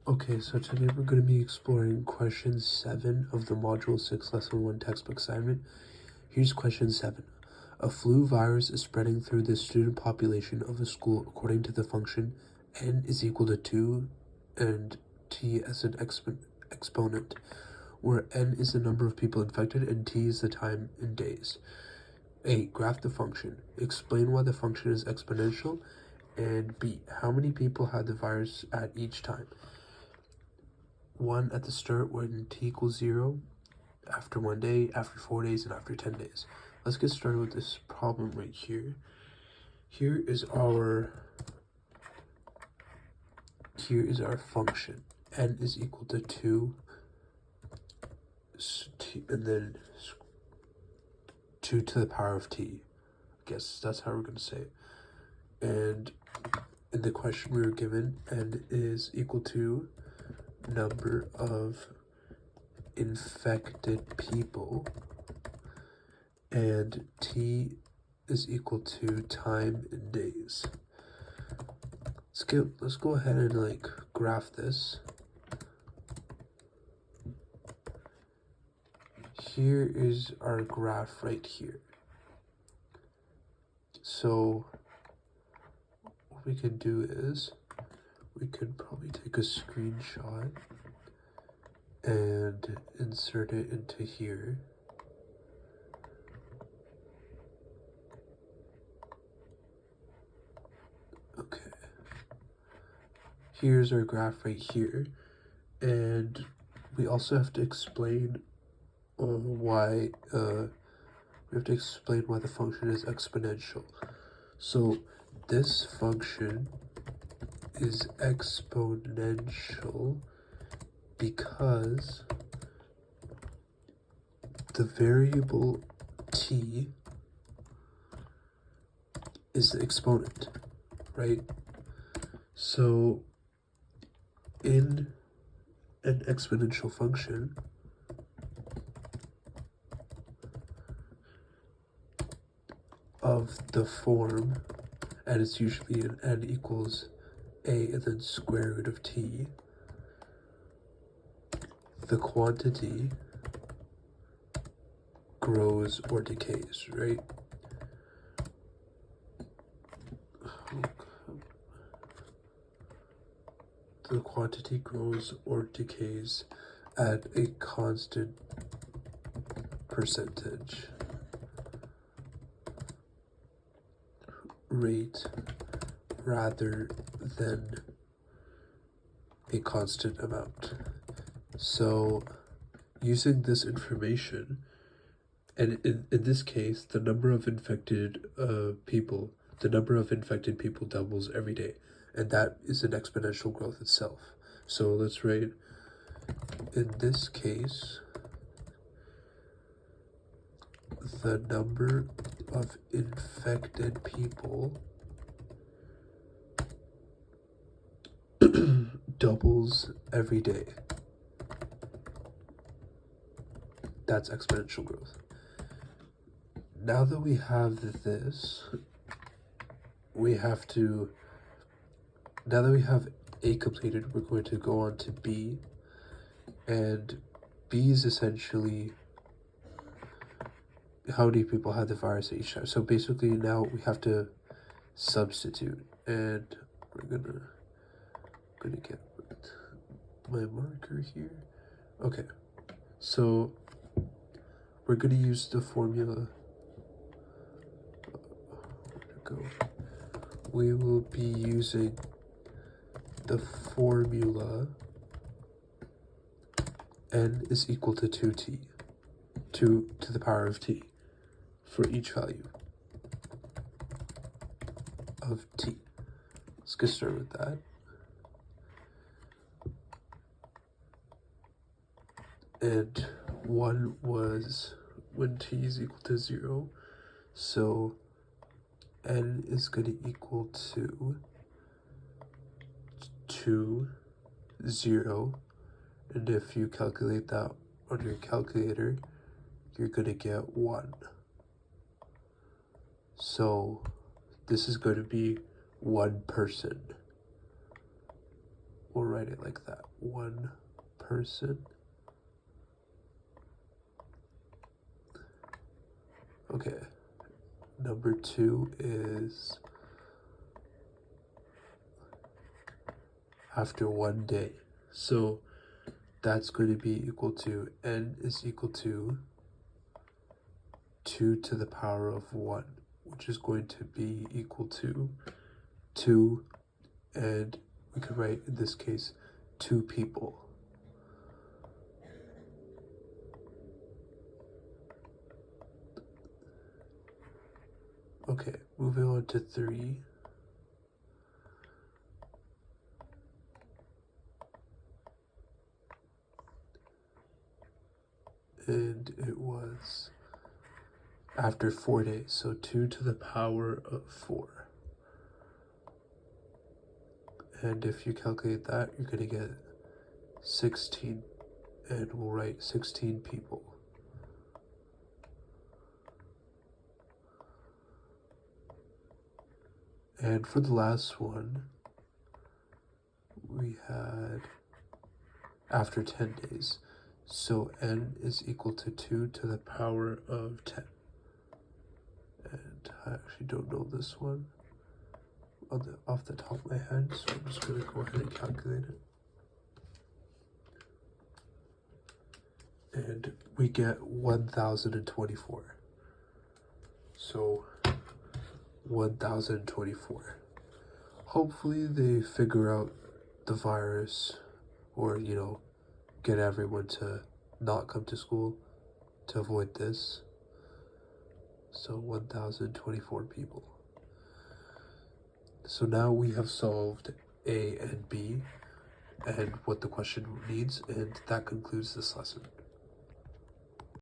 Okay, so today we're going to be exploring question 7 of the Module 6 Lesson 1 textbook assignment. Here's question 7. A flu virus is spreading through the student population of a school according to the function n is equal to 2 and t as an exponent, where n is the number of people infected and t is the time in days. A. Graph the function. Explain why the function is exponential. And B. How many people had the virus at each time? 1 at the start when t equals 0, after 1 day, after 4 days, and after 10 days. Let's get started with this problem right here. Here is our function. N is equal to 2, and then 2 to the power of t. I guess that's how we're going to say it. And in the question we were given, n is equal to number of infected people, and t is equal to time in days. Let's go ahead and graph this. Here is our graph right here. So what we could do is we could probably take a screenshot and insert it into here. Okay. Here's our graph right here. And we also have to explain why the function is exponential. So this function is exponential because the variable t is the exponent, right? So in an exponential function, of the form, and it's usually an n equals a and then square root of t, the quantity grows or decays, right? The quantity grows or decays at a constant percentage rate rather than a constant amount. So using this information, and in this case, the number of infected people doubles every day, and that is an exponential growth itself. So let's write, in this case, the number of infected people doubles every day. That's exponential growth. Now that we have this, now that we have A completed, we're going to go on to B, and B is essentially how many people had the virus at each time. So basically now we have to substitute, and we're gonna get my marker here. Okay, so we're gonna use the formula. We will be using the formula n is equal to 2t, 2 to the power of t, for each value of t. Let's get started with that. And 1 was when t is equal to 0, so n is going to equal to 2, 0, and if you calculate that on your calculator, you're going to get 1. So this is going to be 1 person. we'll write it like that. 1 person. Okay. Number 2 is after 1 day. So that's going to be equal to n is equal to 2 to the power of 1, which is going to be equal to 2, and we could write in this case 2 people. Okay, moving on to 3. And it was after 4 days, so 2 to the power of 4. And if you calculate that, you're going to get 16, and we'll write 16 people. And for the last one, we had after 10 days. So n is equal to 2 to the power of 10. And I actually don't know this one off the top of my head, so I'm just going to go ahead and calculate it. And we get 1,024. So 1,024. Hopefully they figure out the virus, or get everyone to not come to school to avoid this. So 1,024 people. So now we have solved A and B and what the question needs, and that concludes this lesson.